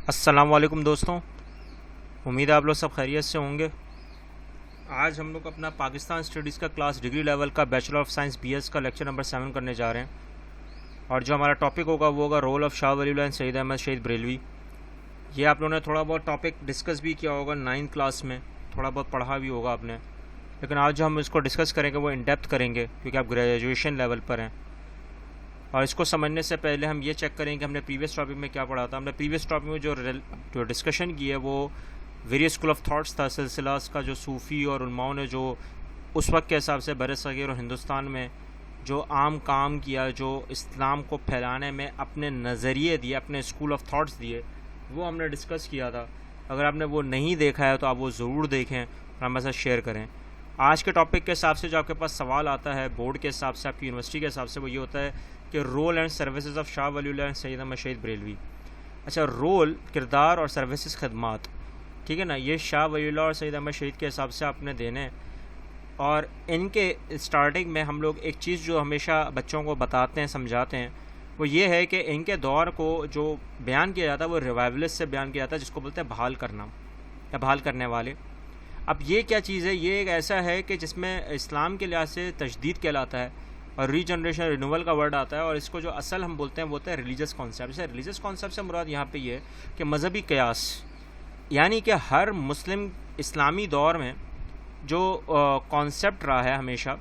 السلام علیکم دوستوں، امید ہے آپ لوگ سب خیریت سے ہوں گے۔ آج ہم لوگ اپنا پاکستان اسٹڈیز کا کلاس ڈگری لیول کا بیچلر آف سائنس BS کا لیکچر نمبر 7 کرنے جا رہے ہیں، اور جو ہمارا ٹاپک ہوگا وہ ہوگا role of Shah Wali Allah and سید احمد شہید بریلوی۔ یہ آپ لوگوں نے تھوڑا بہت ٹاپک ڈسکس بھی کیا ہوگا 9 کلاس میں، تھوڑا بہت پڑھا بھی ہوگا آپ نے، لیکن آج جو ہم اس کو ڈسکس کریں گے وہ ان ڈیپتھ کریں گے کیونکہ آپ گریجویشن لیول پر ہیں۔ اور اس کو سمجھنے سے پہلے ہم یہ چیک کریں کہ ہم نے پریویس ٹاپک میں کیا پڑھا تھا۔ ہم نے پریویس ٹاپک میں جو ڈسکشن کی ہے وہ ویریس اسکول آف تھاٹس تھا، سلسلہ کا جو صوفی اور علماؤں نے جو اس وقت کے حساب سے بر صغیر اور ہندوستان میں جو عام کام کیا، جو اسلام کو پھیلانے میں اپنے نظریے دیے، اپنے اسکول آف تھاٹس دیے، وہ ہم نے ڈسکس کیا تھا۔ اگر آپ نے وہ نہیں دیکھا ہے تو آپ وہ ضرور دیکھیں اور ہمارے ساتھ شیئر کریں۔ آج کے ٹاپک کے حساب سے جو آپ کے پاس سوال آتا ہے بورڈ کے حساب سے، آپ کی یونیورسٹی کے حساب سے، وہ یہ ہوتا ہے کہ role and services of Shah Wali Allah and سید احمد شہید بریلوی۔ اچھا، رول کردار اور سروسز خدمات، ٹھیک ہے نا، یہ شاہ ولی اللہ اور سید احمد شہید کے حساب سے آپ نے دینے۔ اور ان کے اسٹارٹنگ میں ہم لوگ ایک چیز جو ہمیشہ بچوں کو بتاتے ہیں، سمجھاتے ہیں، وہ یہ ہے کہ ان کے دور کو جو بیان کیا جاتا ہے وہ ریوائولسٹ سے بیان کیا جاتا ہے، جس کو بولتے ہیں بحال کرنا یا بحال کرنے والے۔ اب یہ کیا چیز ہے؟ یہ ایک ایسا ہے کہ جس میں اسلام کے لحاظ سے تجدید کہلاتا ہے، اور ری جنریشن رینیول کا ورڈ آتا ہے، اور اس کو جو اصل ہم بولتے ہیں وہ ہوتا ہے ریلیجس کانسیپٹ۔ جیسے ریلیجس کانسیپٹ سے مراد یہاں پہ یہ ہے کہ مذہبی قیاس، یعنی کہ ہر مسلم اسلامی دور میں جو کانسیپٹ رہا ہے ہمیشہ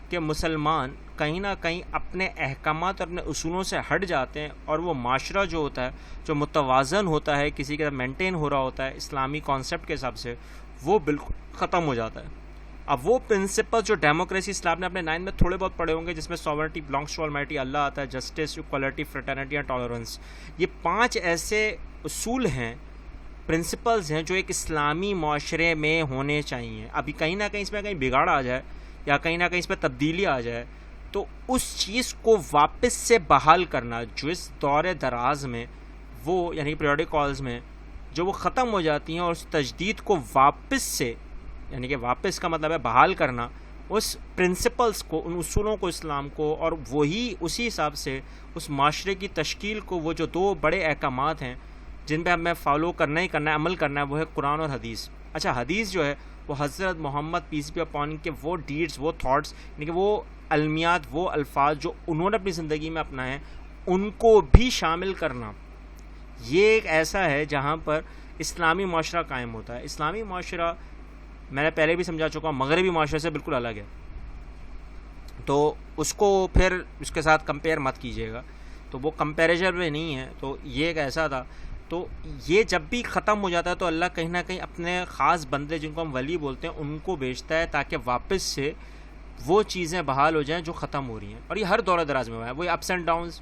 کہ مسلمان کہیں نہ کہیں اپنے احکامات اور اپنے اصولوں سے ہٹ جاتے ہیں، اور وہ معاشرہ جو ہوتا ہے، جو متوازن ہوتا ہے، کسی کے ساتھ مینٹین ہو رہا ہوتا ہے اسلامی کانسیپٹ کے حساب سے، وہ بالکل ختم ہو جاتا ہے۔ اب وہ پرنسپل جو ڈیموکریسی، اسلام نے اپنے 9 میں تھوڑے بہت پڑھے ہوں گے، جس میں ساورنٹی بلانگس ٹو آلمائٹی، اللہ آتا ہے، justice, equality, fraternity and tolerance, یہ 5 ایسے اصول ہیں، پرنسپلز ہیں جو ایک اسلامی معاشرے میں ہونے چاہیے۔ ابھی کہیں نہ کہیں اس میں کہیں بگاڑ آ جائے یا کہیں نہ کہیں اس میں تبدیلی آ جائے تو اس چیز کو واپس سے بحال کرنا جو اس دور دراز میں وہ یعنی پیریوڈک کالز میں جو وہ ختم ہو جاتی ہیں، اور اس تجدید کو واپس سے، یعنی کہ واپس کا مطلب ہے بحال کرنا اس پرنسپلز کو، ان اصولوں کو، اسلام کو، اور وہی اسی حساب سے اس معاشرے کی تشکیل کو، وہ جو 2 بڑے احکامات ہیں جن پہ ہمیں فالو کرنا ہی کرنا ہے، عمل کرنا ہے، وہ ہے قرآن اور حدیث۔ اچھا، حدیث جو ہے وہ حضرت محمد پیس بی اپون کے وہ ڈیڈز، وہ تھاٹس، یعنی کہ وہ علمیات، وہ الفاظ جو انہوں نے اپنی زندگی میں اپنائے ہیں، ان کو بھی شامل کرنا، یہ ایک ایسا ہے جہاں پر اسلامی معاشرہ قائم ہوتا ہے۔ اسلامی معاشرہ میں نے پہلے بھی سمجھا چکا ہوں، مغربی معاشرے سے بالکل الگ ہے، تو اس کو پھر اس کے ساتھ کمپیئر مت کیجیے گا، تو وہ کمپیریزن میں نہیں ہے۔ تو یہ ایک ایسا تھا، تو یہ جب بھی ختم ہو جاتا ہے تو اللہ کہیں نہ کہیں اپنے خاص بندے جن کو ہم ولی بولتے ہیں ان کو بھیجتا ہے تاکہ واپس سے وہ چیزیں بحال ہو جائیں جو ختم ہو رہی ہیں۔ اور یہ ہر دور دراز میں ہوا ہے، وہی ups and Downs,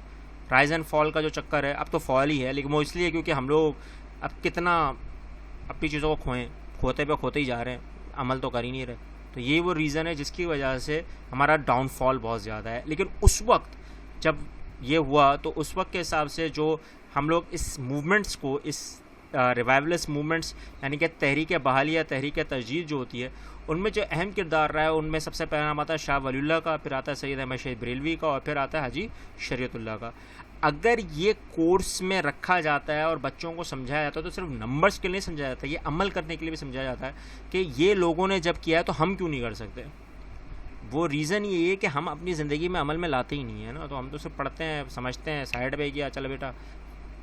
rise and fall کا جو چکر ہے، اب تو فال ہی ہے، لیکن وہ اس لیے کیونکہ ہم لوگ اب کتنا اپنی چیزوں کو کھوتے ہی جا رہے ہیں، عمل تو کر ہی نہیں رہے۔ تو یہ وہ ریزن ہے جس کی وجہ سے ہمارا ڈاؤن فال بہت زیادہ ہے۔ لیکن اس وقت جب یہ ہوا تو اس وقت کے حساب سے جو ہم لوگ اس موومنٹس کو، اس ریوائولسٹ موومنٹس، یعنی کہ تحریک بحالی یا تحریک تجدید جو ہوتی ہے، ان میں جو اہم کردار رہا ہے، ان میں سب سے پہلا نام آتا ہے شاہ ولی اللہ کا، پھر آتا ہے سید احمد شہید بریلوی کا، اور پھر آتا ہے حاجی شریعت اللہ کا۔ اگر یہ کورس میں رکھا جاتا ہے اور بچوں کو سمجھایا جاتا ہے تو صرف نمبرز کے لیے نہیں سمجھایا جاتا ہے، یہ عمل کرنے کے لیے بھی سمجھایا جاتا ہے کہ یہ لوگوں نے جب کیا ہے تو ہم کیوں نہیں کر سکتے۔ وہ ریزن یہ ہے کہ ہم اپنی زندگی میں عمل میں لاتے ہی نہیں ہیں نا، تو ہم تو صرف پڑھتے ہیں، سمجھتے ہیں، سائڈ پہ کیا، چل بیٹا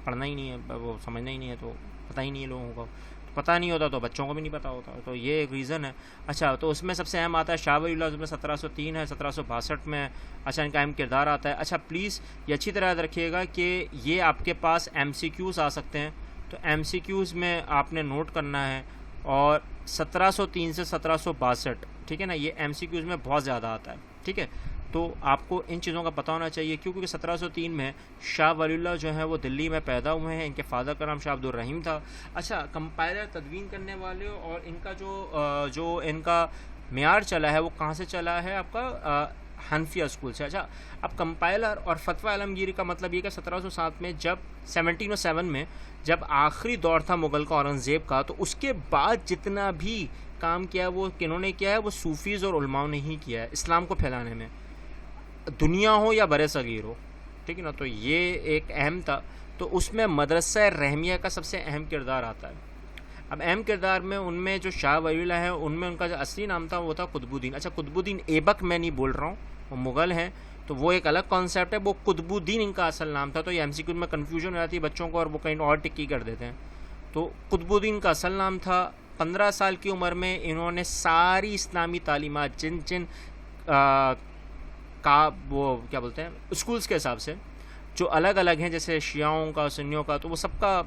پڑھنا ہی نہیں ہے، وہ سمجھنا ہی نہیں ہے، تو پتہ ہی نہیں ہے لوگوں کو، پتہ نہیں ہوتا تو بچوں کو بھی نہیں پتہ ہوتا، تو یہ ایک ریزن ہے۔ اچھا، تو اس میں سب سے اہم آتا ہے شاہ ولی اللہ، اس میں 1703 ہے، 1762 میں اچھا ان کا اہم کردار آتا ہے۔ اچھا پلیز یہ اچھی طرح یاد رکھیے گا کہ یہ آپ کے پاس MCQs آ سکتے ہیں، تو MCQs میں آپ نے نوٹ کرنا ہے، اور 1703 سے 1762، ٹھیک ہے نا، یہ MCQs میں بہت زیادہ آتا ہے، ٹھیک ہے، تو آپ کو ان چیزوں کا پتہ ہونا چاہیے، کیونکہ 1703 میں شاہ ولی اللہ جو ہیں وہ دلی میں پیدا ہوئے ہیں، ان کے فادر کا نام شاہ عبد الرحیم تھا۔ اچھا، کمپائلر تدوین کرنے والے اور ان کا جو ان کا معیار چلا ہے وہ کہاں سے چلا ہے؟ آپ کا حنفیہ اسکول سے۔ اچھا، اب کمپائلر اور فتویٰ عالمگیری کا مطلب یہ کہ 1707 میں جب 1707 میں جب آخری دور تھا مغل کا، اورنگزیب کا، تو اس کے بعد جتنا بھی کام کیا وہ کنہوں نے کیا ہے؟ وہ صوفیز اور علماؤں نے ہی کیا ہے اسلام کو پھیلانے میں، دنیا ہو یا بر صغیر ہو، ٹھیک ہے نا۔ تو یہ ایک اہم تھا تو اس میں مدرسہ رحمیہ کا سب سے اہم کردار آتا ہے. اب اہم کردار میں ان میں جو شاہ ولی اللہ ہے ان میں ان کا جو اصلی نام تھا وہ تھا قطب الدین. اچھا قطب الدین ایبک میں نہیں بول رہا ہوں, وہ مغل ہیں تو وہ ایک الگ کانسیپٹ ہے. وہ قطب الدین ان کا اصل نام تھا, تو یہ MCQ میں کنفیوژن ہو جاتی ہے بچوں کو اور وہ کہیں اور ٹکی کر دیتے ہیں. تو قطب الدین کا اصل نام تھا. 15 سال کی عمر میں انہوں نے ساری اسلامی تعلیمات جن کا وہ کیا بولتے ہیں اسکولز کے حساب سے جو الگ الگ ہیں, جیسے شیعوں کا سنیوں کا, تو وہ سب کا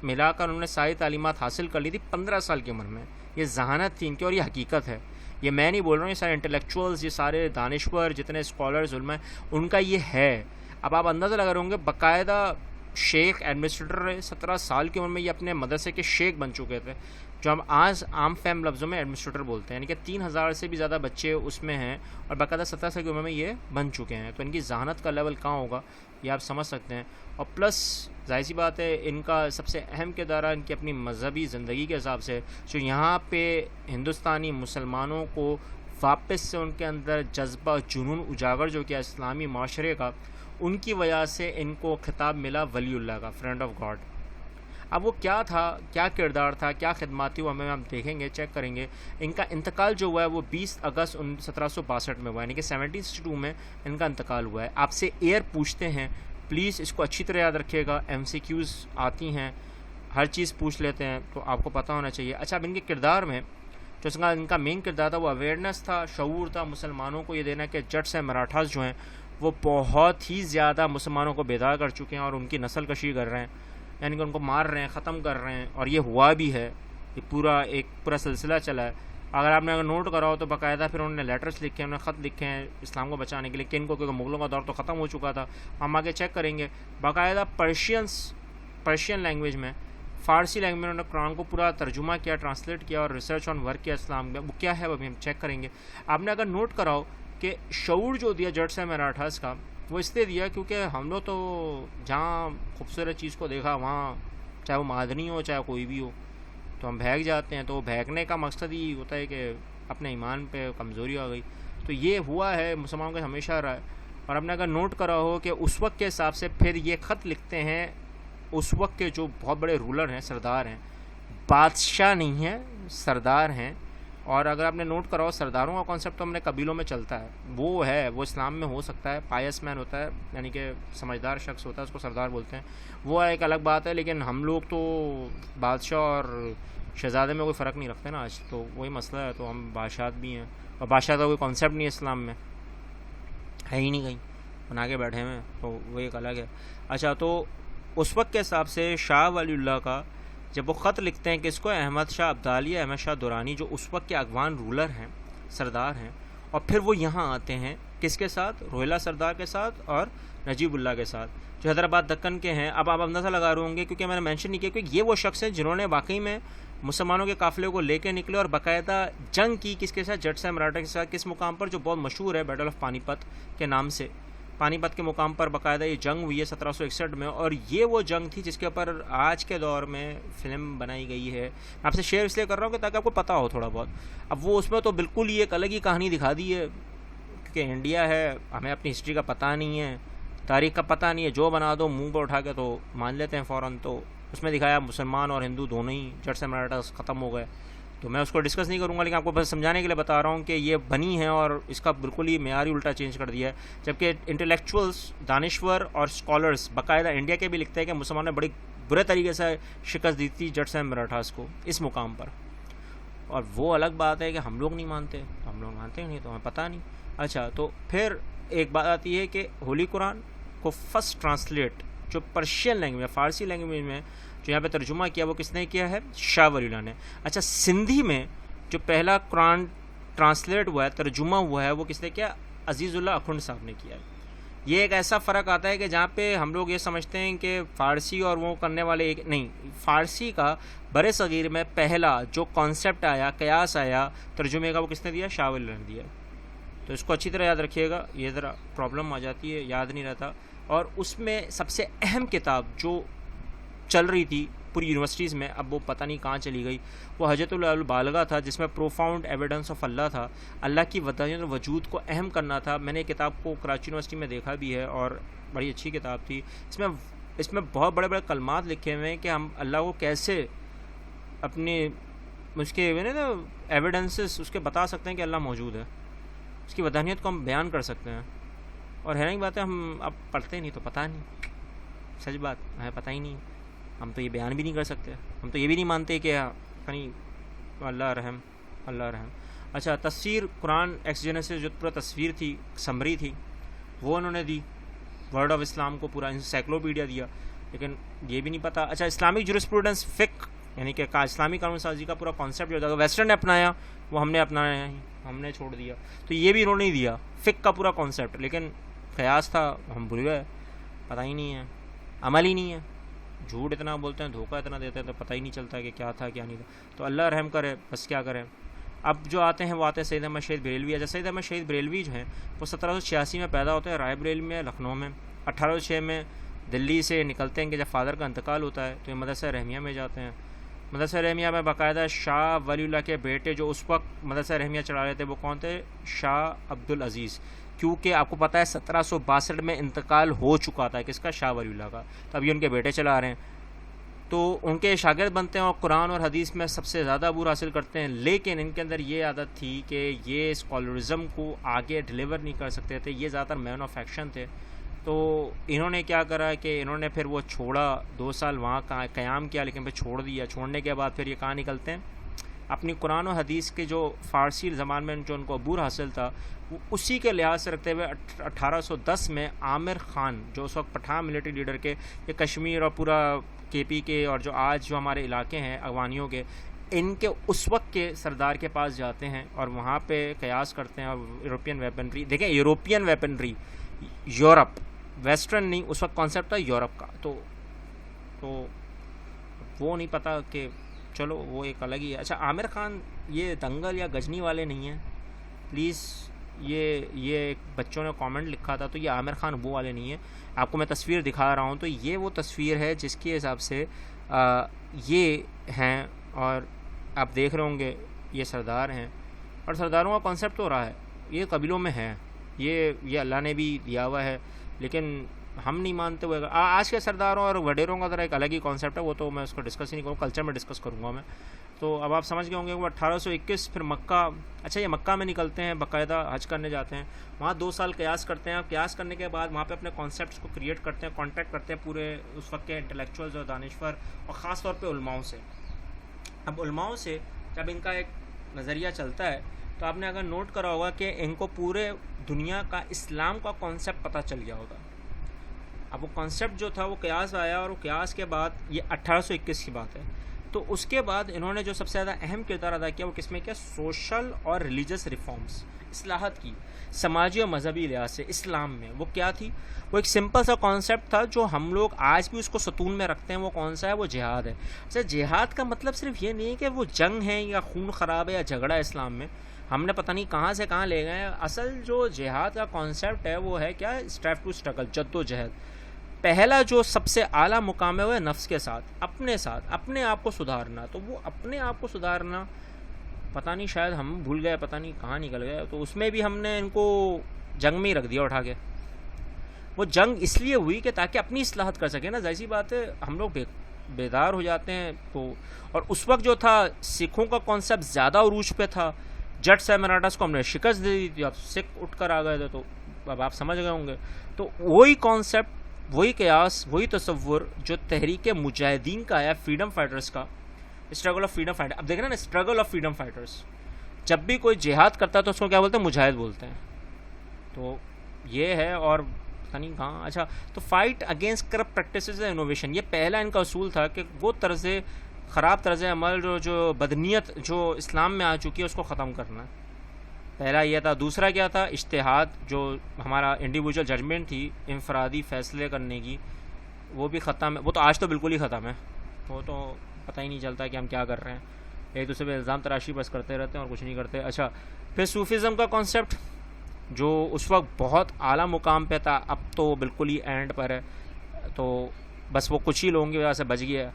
ملا کر انہوں نے ساری تعلیمات حاصل کر لی تھی 15 سال کی عمر میں. یہ ذہانت تھی ان کی اور یہ حقیقت ہے, یہ میں نہیں بول رہا ہوں. یہ سارے انٹلیکچوئلز, یہ سارے دانشور جتنے اسکالرز علماء ان کا یہ ہے. اب آپ اندازہ لگا رہے ہوں گے باقاعدہ شیخ ایڈمنسٹریٹر رہے, 17 سال کی عمر میں یہ اپنے مدرسے کے شیخ بن چکے تھے, جو ہم آج عام فہم لفظوں میں ایڈمنسٹریٹر بولتے ہیں. یعنی کہ 3000 سے بھی زیادہ بچے اس میں ہیں اور باقاعدہ 17 سال کی عمر میں یہ بن چکے ہیں. تو ان کی ذہانت کا لیول کہاں ہوگا یہ آپ سمجھ سکتے ہیں. اور پلس ظاہر سی بات ہے ان کا سب سے اہم کردار ہے ان کی اپنی مذہبی زندگی کے حساب سے, جو یہاں پہ ہندوستانی مسلمانوں کو واپس سے ان کے اندر جذبہ جنون اجاگر جو کیا اسلامی معاشرے کا, ان کی وجہ سے ان کو خطاب ملا ولی اللہ کا, فرینڈ آف گاڈ. اب وہ کیا تھا, کیا کردار تھا, کیا خدمات تھی, وہ ہم دیکھیں گے, چیک کریں گے. ان کا انتقال جو ہوا ہے وہ 20 اگست 1762 میں ہوا ہے, یعنی کہ 1762 میں ان کا انتقال ہوا ہے. آپ سے ایئر پوچھتے ہیں, پلیز اس کو اچھی طرح یاد رکھیے گا. MCQs آتی ہیں, ہر چیز پوچھ لیتے ہیں تو آپ کو پتہ ہونا چاہیے. اچھا اب ان کے کردار میں جو ان کا مین کردار تھا وہ اویئرنیس تھا, شعور تھا مسلمانوں کو یہ دینا کہ جٹس ہیں مراٹھاز جو ہیں وہ بہت ہی زیادہ مسلمانوں کو بیدار کر چکے ہیں اور ان کی نسل کشی کر رہے ہیں, یعنی کہ ان کو مار رہے ہیں, ختم کر رہے ہیں. اور یہ ہوا بھی ہے, یہ پورا سلسلہ چلا ہے. اگر آپ نے نوٹ کرا ہو تو باقاعدہ پھر انہوں نے لیٹرز لکھے ہیں, انہوں نے خط لکھے ہیں اسلام کو بچانے کے لیے, کن کو, کیونکہ مغلوں کا دور تو ختم ہو چکا تھا. ہم آگے چیک کریں گے. باقاعدہ پرشین لینگویج میں, فارسی لینگویج میں انہوں نے قرآن کو پورا ترجمہ کیا, ٹرانسلیٹ کیا اور ریسرچ آن ورک کیا اسلام میں. وہ کیا ہے وہ بھی ہم چیک کریں گے. آپ نے اگر نوٹ کرا ہو کہ شعور جو دیا جٹس ہے مراٹھاز کا وہ اس لیے دیا کیونکہ ہم لوگ تو جہاں خوبصورت چیز کو دیکھا وہاں چاہے وہ معدنی ہو چاہے کوئی بھی ہو تو ہم بھاگ جاتے ہیں. تو بھاگنے کا مقصد ہی ہوتا ہے کہ اپنے ایمان پہ کمزوری آ گئی. تو یہ ہوا ہے مسلمانوں کا ہمیشہ رہا ہے. اور آپ نے اگر نوٹ کرا ہو کہ اس وقت کے حساب سے پھر یہ خط لکھتے ہیں اس وقت کے جو بہت بڑے رولر ہیں, سردار ہیں, بادشاہ نہیں ہیں, سردار ہیں. اور اگر آپ نے نوٹ کرا ہو سرداروں کا کانسیپٹ تو ہم نے قبیلوں میں چلتا ہے, وہ ہے, وہ اسلام میں ہو سکتا ہے. پائس مین ہوتا ہے یعنی کہ سمجھدار شخص ہوتا ہے, اس کو سردار بولتے ہیں, وہ ایک الگ بات ہے. لیکن ہم لوگ تو بادشاہ اور شہزادے میں کوئی فرق نہیں رکھتے نا آج, تو وہی مسئلہ ہے. تو ہم بادشاہت بھی ہیں اور بادشاہ کا کوئی کانسیپٹ نہیں ہے اسلام میں, ہے ہی نہیں, کہیں بنا کے بیٹھے ہوئے, تو وہ ایک الگ ہے. اچھا تو اس وقت کے حساب سے شاہ ولی اللہ کا جب وہ خط لکھتے ہیں کہ اس کو احمد شاہ ابدالی, احمد شاہ درانی جو اس وقت کے افغان رولر ہیں, سردار ہیں, اور پھر وہ یہاں آتے ہیں کس کے ساتھ, روہیلا سردار کے ساتھ اور نجیب اللہ کے ساتھ جو حیدرآباد دکن کے ہیں. اب آپ اندازہ لگا رہے ہوں گے کیونکہ میں نے مینشن نہیں کیا کہ یہ وہ شخص ہیں جنہوں نے واقعی میں مسلمانوں کے قافلے کو لے کے نکلے اور باقاعدہ جنگ کی کس کے ساتھ, جٹ سے مراٹھا کے ساتھ. کس مقام پر, جو بہت مشہور ہے بیٹل آف پانی پت کے نام سے, پانی پت کے مقام پر باقاعدہ یہ جنگ ہوئی ہے 1761 میں. اور یہ وہ جنگ تھی جس کے اوپر آج کے دور میں فلم بنائی گئی ہے. آپ سے شیئر اس لیے کر رہا ہوں کہ تاکہ آپ کو پتہ ہو تھوڑا بہت. اب وہ اس میں تو بالکل ہی ایک الگ ہی کہانی دکھا دی ہے کیونکہ انڈیا ہے, ہمیں اپنی ہسٹری کا پتہ نہیں ہے, تاریخ کا پتہ نہیں ہے, جو بنا دو منہ پر اٹھا کے تو مان لیتے ہیں فوراً. تو اس میں دکھایا مسلمان اور ہندو دونوں ہی جٹ سے مراٹھا ختم ہو گئے. تو میں اس کو ڈسکس نہیں کروں گا, لیکن آپ کو بس سمجھانے کے لیے بتا رہا ہوں کہ یہ بنی ہے اور اس کا بالکل ہی معیار ہی الٹا چینج کر دیا ہے. جبکہ انٹلیکچوئلس, دانشور اور اسکالرس باقاعدہ انڈیا کے بھی لکھتے ہیں کہ مسلمانوں نے بڑی برے طریقے سے شکست دی تھی جٹس اینڈ مراٹھاز کو اس مقام پر. اور وہ الگ بات ہے کہ ہم لوگ نہیں مانتے, ہم لوگ مانتے ہی نہیں, تو ہمیں پتہ نہیں. اچھا تو پھر ایک بات آتی ہے کہ ہولی قرآن کو فرسٹ ٹرانسلیٹ جو پرشین لینگویج, فارسی لینگویج میں جو یہاں پہ ترجمہ کیا وہ کس نے کیا ہے, شاہ ولی اللہ نے. اچھا سندھی میں جو پہلا قرآن ٹرانسلیٹ ہوا ہے, ترجمہ ہوا ہے, وہ کس نے کیا, عزیز اللہ اخوند صاحب نے کیا ہے. یہ ایک ایسا فرق آتا ہے کہ جہاں پہ ہم لوگ یہ سمجھتے ہیں کہ فارسی اور وہ کرنے والے ایک نہیں, فارسی کا برِ صغیر میں پہلا جو کانسیپٹ آیا, قیاس آیا ترجمے کا, وہ کس نے دیا, شاہ ولی اللہ نے دیا. تو اس کو اچھی طرح یاد رکھیے گا, یہ ذرا پرابلم آ جاتی ہے, یاد نہیں رہتا. اور اس میں سب سے اہم کتاب جو چل رہی تھی پوری یونیورسٹیز میں, اب وہ پتہ نہیں کہاں چلی گئی, وہ حجۃ البالغہ تھا جس میں پروفاؤنڈ ایویڈنس آف اللہ تھا, اللہ کی وحدانیت وجود کو اہم کرنا تھا. میں نے کتاب کو کراچی یونیورسٹی میں دیکھا بھی ہے اور بڑی اچھی کتاب تھی. اس میں اس میں بہت بڑے بڑے کلمات لکھے ہوئے ہیں کہ ہم اللہ کو کیسے اپنی اس کے نا ایویڈنسز اس کے بتا سکتے ہیں کہ اللہ موجود ہے، اس کی وحدانیت کو ہم بیان کر سکتے ہیں. اور حیران کی بات ہے ہم اب پڑھتے نہیں تو پتہ نہیں، سچ بات ہمیں پتہ ہی نہیں، ہم تو یہ بیان بھی نہیں کر سکتے، ہم تو یہ بھی نہیں مانتے کہ اللہ رحم اللہ رحم. اچھا، تفسیر قرآن ایکسجینسس جو پورا تصویر تھی، سمری تھی، وہ انہوں نے دی. ورڈ آف اسلام کو پورا انسائکلوپیڈیا دیا، لیکن یہ بھی نہیں پتہ. اچھا، اسلامک جورسپروڈنس فقہ یعنی کہ اسلامی قانون سازی کا پورا کانسیپٹ جو تھا ویسٹرن نے اپنایا، وہ ہم نے اپنایا ہی، ہم نے چھوڑ دیا. تو یہ بھی انہوں نے دیا فقہ کا پورا کانسیپٹ، لیکن قیاس تھا ہم بھول گئے، پتہ ہی نہیں ہے، عمل ہی نہیں ہے. جھوٹ اتنا بولتے ہیں، دھوکہ اتنا دیتے ہیں، تو پتہ ہی نہیں چلتا کہ کیا تھا کیا نہیں تھا. تو اللہ رحم کرے، بس کیا کریں. اب جو آتے ہیں وہ آتے ہیں سید احمد شہید بریلوی. اچھا، سید احمد شہید بریلوی جو ہیں وہ 1786 میں پیدا ہوتے ہیں رائے بریلی میں، لکھنؤ میں. 1806 میں دلی سے نکلتے ہیں کہ جب فادر کا انتقال ہوتا ہے تو یہ مدرسہ رحمیہ میں جاتے ہیں. مدرسہ رحمیہ میں باقاعدہ شاہ ولی اللہ کے بیٹے جو اس وقت مدرسہ رحمیہ چلا رہے تھے وہ کون تھے؟ شاہ عبدالعزیز. کیونکہ آپ کو پتہ ہے 1762 میں انتقال ہو چکا تھا کس کا؟ شاہ ولی اللہ کا. تو ابھی ان کے بیٹے چلا رہے ہیں، تو ان کے شاگرد بنتے ہیں اور قرآن اور حدیث میں سب سے زیادہ عبور حاصل کرتے ہیں. لیکن ان کے اندر یہ عادت تھی کہ یہ اسکالرزم کو آگے ڈلیور نہیں کر سکتے تھے، یہ زیادہ تر مین آف ایکشن تھے. تو انہوں نے کیا کرا کہ انہوں نے پھر وہ چھوڑا، 2 سال وہاں قیام کیا، لیکن پھر چھوڑ دیا. چھوڑنے کے بعد پھر یہ کہاں نکلتے ہیں؟ اپنی قرآن و حدیث کے جو فارسی زبان میں جو ان کو عبور حاصل تھا اسی کے لحاظ سے رکھتے ہوئے 1810 میں عامر خان جو اس وقت پٹھان ملٹری لیڈر کے، یہ کشمیر اور پورا کے پی کے اور جو آج جو ہمارے علاقے ہیں افغانیوں کے، ان کے اس وقت کے سردار کے پاس جاتے ہیں اور وہاں پہ قیاس کرتے ہیں. اور یورپین ویپنری دیکھیں، یورپین ویپنری، یورپ، ویسٹرن نہیں، اس وقت کانسیپٹ تھا یورپ کا. تو وہ نہیں پتہ کہ چلو وہ ایک الگ ہی ہے. اچھا، عامر خان یہ دنگل یا غزنی والے نہیں ہیں پلیز، یہ ایک بچوں نے کامنٹ لکھا تھا، تو یہ عامر خان وہ والے نہیں ہیں. آپ کو میں تصویر دکھا رہا ہوں، تو یہ وہ تصویر ہے جس کے حساب سے یہ ہیں، اور آپ دیکھ رہے ہوں گے یہ سردار ہیں. اور سرداروں کا کانسیپٹ ہو رہا ہے، یہ قبیلوں میں ہے، یہ اللہ نے بھی دیا ہوا ہے، لیکن ہم نہیں مانتے ہوئے. آج کے سرداروں اور وڈیروں کا ذرا ایک الگ ہی کانسیپٹ ہے، وہ تو میں اس کو ڈسکس ہی نہیں کروں، کلچر میں ڈسکس کروں گا میں. تو اب آپ سمجھ گئے ہوں گے وہ 1821 پھر مکہ. اچھا، یہ مکہ میں نکلتے ہیں، باقاعدہ حج کرنے جاتے ہیں، وہاں 2 سال قیاس کرتے ہیں. قیاس کرنے کے بعد وہاں پہ اپنے کانسیپٹس کو کریٹ کرتے ہیں، کانٹیکٹ کرتے ہیں پورے اس وقت کے انٹلیکچوئلز اور دانشور، اور خاص طور پہ علماؤں سے. اب علماؤں سے جب ان کا ایک نظریہ چلتا ہے تو آپ نے اگر نوٹ کرا ہوگا کہ ان کو پورے دنیا کا اسلام کا کانسیپٹ پتہ چل گیا ہوگا. اب وہ کانسیپٹ جو تھا وہ قیاس آیا، اور وہ قیاس کے بعد یہ 1821 کی بات ہے. تو اس کے بعد انہوں نے جو سب سے زیادہ اہم کردار ادا کیا وہ کس میں کیا؟ سوشل اور ریلیجس ریفارمز، اصلاحات کی سماجی اور مذہبی لحاظ سے اسلام میں. وہ کیا تھی؟ وہ ایک سمپل سا کانسیپٹ تھا جو ہم لوگ آج بھی اس کو ستون میں رکھتے ہیں. وہ کون سا ہے؟ وہ جہاد ہے. اچھا، جہاد کا مطلب صرف یہ نہیں ہے کہ وہ جنگ ہے یا خون خراب ہے یا جھگڑا ہے. اسلام میں ہم نے پتہ نہیں کہاں سے کہاں لے گئے ہیں. اصل جو جہاد کا کانسیپٹ ہے وہ ہے کیا؟ اسٹرائیو ٹو اسٹرگل، جد و جہد. پہلا جو سب سے اعلیٰ مقام ہے وہ ہے نفس کے ساتھ، اپنے آپ کو سدھارنا. تو وہ اپنے آپ کو سدھارنا پتہ نہیں، شاید ہم بھول گئے، پتہ نہیں کہاں نکل گئے. تو اس میں بھی ہم نے ان کو جنگ میں ہی رکھ دیا اٹھا کے. وہ جنگ اس لیے ہوئی کہ تاکہ اپنی اصلاحات کر سکیں نا. ظاہر سی بات ہے ہم لوگ بیدار ہو جاتے ہیں. تو اور اس وقت جو تھا سکھوں کا کانسیپٹ زیادہ عروج پہ تھا. جٹ سے مراٹھاس کو ہم نے شکست دے دی تھی، اب سکھ اٹھ کر آ گئے تھے. تو اب آپ سمجھ گئے ہوں گے. تو وہی کانسیپٹ، وہی قیاس، وہی تصور جو تحریک مجاہدین کا آیا، فریڈم فائٹرز کا، اسٹرگل آف فریڈم فائٹر. اب دیکھیں نا، اسٹرگل آف فریڈم فائٹرز. جب بھی کوئی جہاد کرتا ہے تو اس کو کیا بولتے ہیں؟ مجاہد بولتے ہیں. تو یہ ہے. اور پتہ نہیں کہاں. اچھا، تو fight against corrupt practices and innovation, یہ پہلا ان کا اصول تھا کہ وہ خراب طرز عمل جو بدنیت جو اسلام میں آ چکی ہے اس کو ختم کرنا. پہلا یہ تھا. دوسرا کیا تھا؟ اجتہاد، جو ہمارا انڈیویجول ججمنٹ تھی، انفرادی فیصلے کرنے کی، وہ بھی ختم ہے. وہ تو آج تو بالکل ہی ختم ہے. وہ تو پتہ ہی نہیں چلتا کہ ہم کیا کر رہے ہیں، ایک دوسرے پہ الزام تراشی بس کرتے رہتے ہیں اور کچھ نہیں کرتے. اچھا، پھر صوفیزم کا کانسیپٹ جو اس وقت بہت اعلیٰ مقام پہ تھا، اب تو بالکل ہی اینڈ پر ہے. تو بس وہ کچھ ہی لوگوں کی وجہ سے بچ گیا.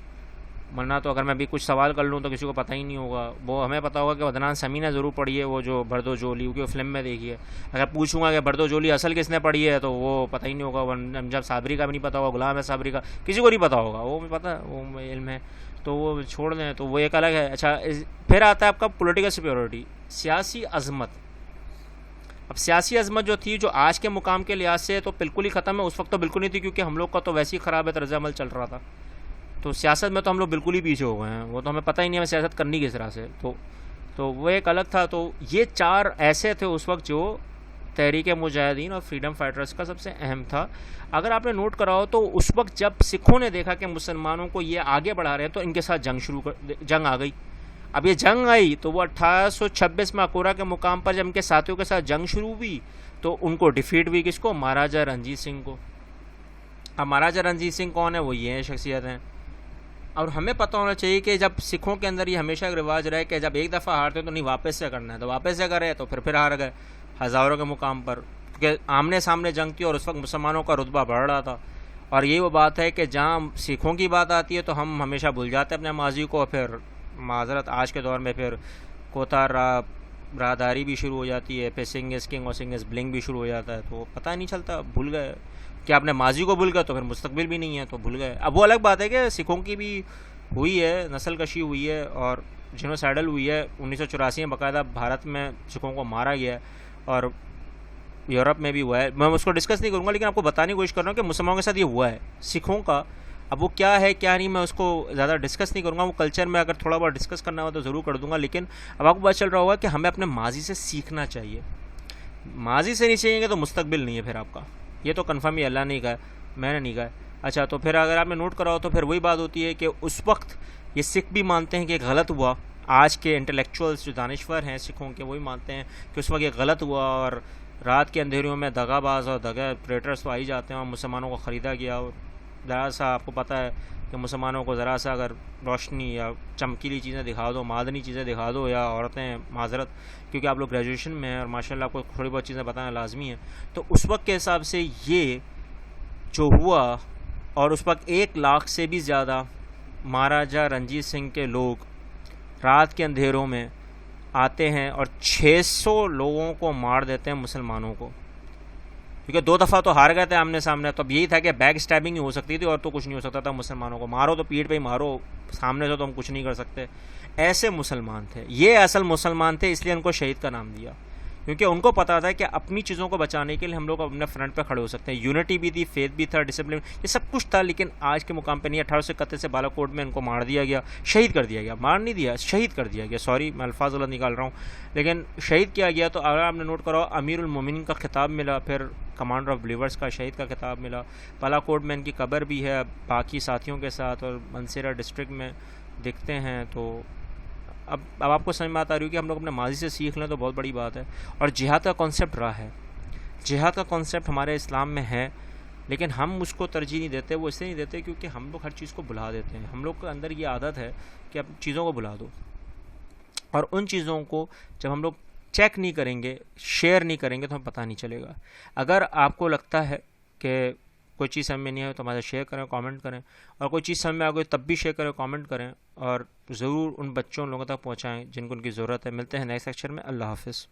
ورنہ تو اگر میں بھی کچھ سوال کر لوں تو کسی کو پتہ ہی نہیں ہوگا. وہ ہمیں پتہ ہوگا کہ عدنان سمیع نے ضرور پڑھی ہے وہ جو بردو جولی, کیونکہ وہ فلم میں دیکھی ہے. اگر پوچھوں گا کہ بردو جولی اصل کس نے پڑھی ہے تو وہ پتہ ہی نہیں ہوگا. امجد صابری کا بھی نہیں پتہ ہوگا, غلام احمد صابری کا کسی کو نہیں پتہ ہوگا, وہ بھی پتہ وہ علم ہے تو وہ چھوڑ دیں, تو وہ ایک الگ ہے. اچھا پھر آتا ہے آپ کا پولیٹیکل سپیورٹی, سیاسی عظمت. اب سیاسی عظمت جو تھی, جو آج کے مقام کے لحاظ سے تو بالکل ہی ختم ہے, اس وقت تو بالکل نہیں تھی, کیونکہ ہم لوگ کا تو ویسے ہی خراب ہے طرز عمل چل رہا تھا. تو سیاست میں تو ہم لوگ بالکل ہی پیچھے ہو گئے ہیں, وہ تو ہمیں پتہ ہی نہیں ہمیں سیاست کرنی کس طرح سے. تو وہ ایک الگ تھا. تو یہ 4 ایسے تھے اس وقت جو تحریک مجاہدین اور فریڈم فائٹرز کا سب سے اہم تھا. اگر آپ نے نوٹ کرا ہو تو اس وقت جب سکھوں نے دیکھا کہ مسلمانوں کو یہ آگے بڑھا رہے ہیں تو ان کے ساتھ جنگ آ گئی. اب یہ جنگ آئی تو وہ 1826 میں اکورا کے مقام پر جب ان کے ساتھیوں کے ساتھ جنگ شروع ہوئی تو ان کو ڈیفیٹ ہوئی. کس کو؟ مہاراجہ رنجیت سنگھ کو. اب مہاراجہ رنجیت سنگھ کون ہے؟ وہ یہ شخصیت ہیں. اور ہمیں پتہ ہونا چاہیے کہ جب سکھوں کے اندر یہ ہمیشہ ایک رواج رہا ہے کہ جب ایک دفعہ ہارتے تو نہیں واپس سے کرنا ہے, تو واپس سے کرے تو پھر ہار گئے ہزاروں کے مقام پر, کیونکہ آمنے سامنے جنگ تھی اور اس وقت مسلمانوں کا رتبہ بڑھ رہا تھا. اور یہی وہ بات ہے کہ جہاں سکھوں کی بات آتی ہے تو ہم ہمیشہ بھول جاتے ہیں اپنے ماضی کو, پھر معذرت آج کے دور میں پھر کوتا راہداری بھی شروع ہو جاتی ہے, پھر سنگ از کنگ اور سنگ از بلنگ بھی شروع ہو جاتا ہے, تو پتہ نہیں چلتا, بھول گئے کہ آپ نے ماضی کو بھول گئے تو پھر مستقبل بھی نہیں ہے تو بھول گئے. اب وہ الگ بات ہے کہ سکھوں کی بھی ہوئی ہے, نسل کشی ہوئی ہے اور جنوسائیڈل ہوئی ہے. 1984 میں باقاعدہ بھارت میں سکھوں کو مارا گیا ہے اور یورپ میں بھی ہوا ہے. میں اس کو ڈسکس نہیں کروں گا, لیکن آپ کو بتانے کی کوشش کر رہا ہوں کہ مسلمانوں کے ساتھ یہ ہوا ہے سکھوں کا. اب وہ کیا ہے کیا نہیں میں اس کو زیادہ ڈسکس نہیں کروں گا, وہ کلچر میں اگر تھوڑا بہت ڈسکس کرنا ہو تو ضرور کر دوں گا. لیکن اب آپ کو پتہ چل رہا ہوگا کہ ہمیں اپنے ماضی سے سیکھنا چاہیے. ماضی سے نہیں سیکھیں گے تو مستقبل نہیں ہے پھر آپ کا. یہ تو کنفرم ہی اللہ نے کہا, میں نے نہیں کہا. اچھا تو پھر اگر آپ نے نوٹ کرا ہو تو پھر وہی بات ہوتی ہے کہ اس وقت یہ سکھ بھی مانتے ہیں کہ غلط ہوا. آج کے انٹلیکچوئلس جو دانشور ہیں سکھوں کے, وہی مانتے ہیں کہ اس وقت یہ غلط ہوا اور رات کے اندھیریوں میں دغا باز اور دغا پریٹرس تو آ ہی جاتے ہیں اور مسلمانوں کو خریدا گیا. اور ذرا سا آپ کو پتہ ہے کہ مسلمانوں کو ذرا سا اگر روشنی یا چمکیلی چیزیں دکھا دو, معدنی چیزیں دکھا دو, یا عورتیں معذرت کیونکہ آپ لوگ گریجویشن میں ہیں اور ماشاءاللہ آپ کو تھوڑی بہت چیزیں بتانا لازمی ہے, تو اس وقت کے حساب سے یہ جو ہوا, اور اس وقت 1 لاکھ سے بھی زیادہ مہاراجہ رنجیت سنگھ کے لوگ رات کے اندھیروں میں آتے ہیں اور 600 لوگوں کو مار دیتے ہیں مسلمانوں کو, کیونکہ 2 دفعہ تو ہار گئے تھے آمنے سامنے. تو اب یہی تھا کہ بیک سٹیبنگ ہی ہو سکتی تھی اور تو کچھ نہیں ہو سکتا تھا. مسلمانوں کو مارو تو پیٹھ پہ ہی مارو, سامنے سے تو ہم کچھ نہیں کر سکتے. ایسے مسلمان تھے, یہ اصل مسلمان تھے, اس لیے ان کو شہید کا نام دیا, کیونکہ ان کو پتا تھا کہ اپنی چیزوں کو بچانے کے لیے ہم لوگ اپنے فرنٹ پہ کھڑے ہو سکتے ہیں. یونٹی بھی تھی, فیتھ بھی تھا, ڈسپلن, یہ سب کچھ تھا, لیکن آج کے مقام پہ نہیں. 1831 سے بالا کوٹ میں ان کو مار دیا گیا, شہید کر دیا گیا, مار نہیں دیا, شہید کر دیا گیا. سوری میں الفاظ غلط نکال رہا ہوں, لیکن شہید کیا گیا. تو اگر آپ نے نوٹ کرو, امیر المومنین کا خطاب ملا, پھر کمانڈر آف بلیورس کا شہید کا خطاب ملا. بالا کوٹ میں ان کی قبر بھی ہے باقی ساتھیوں کے ساتھ, اور منسیرا ڈسٹرکٹ میں دکھتے ہیں. تو اب آپ کو سمجھ میں آتا رہی ہے کہ ہم لوگ اپنے ماضی سے سیکھ لیں تو بہت بڑی بات ہے. اور جہاد کا کانسیپٹ رہا ہے, جہاد کا کانسیپٹ ہمارے اسلام میں ہے, لیکن ہم اس کو ترجیح نہیں دیتے. وہ اس لیے نہیں دیتے کیونکہ ہم لوگ ہر چیز کو بھلا دیتے ہیں. ہم لوگ کے اندر یہ عادت ہے کہ اب چیزوں کو بھلا دو, اور ان چیزوں کو جب ہم لوگ چیک نہیں کریں گے, شیئر نہیں کریں گے تو ہمیں پتہ نہیں چلے گا. اگر آپ کو لگتا ہے کہ کوئی چیز سمجھ میں نہیں آئے تو ہمارے شیئر کریں, کامنٹ کریں, اور کوئی چیز سمجھ میں آ گئی تب بھی شیئر کریں, کامنٹ کریں, اور ضرور ان بچوں لوگوں تک پہنچائیں جن کو ان کی ضرورت ہے. ملتے ہیں نیکسٹ لیکچر میں. اللہ حافظ.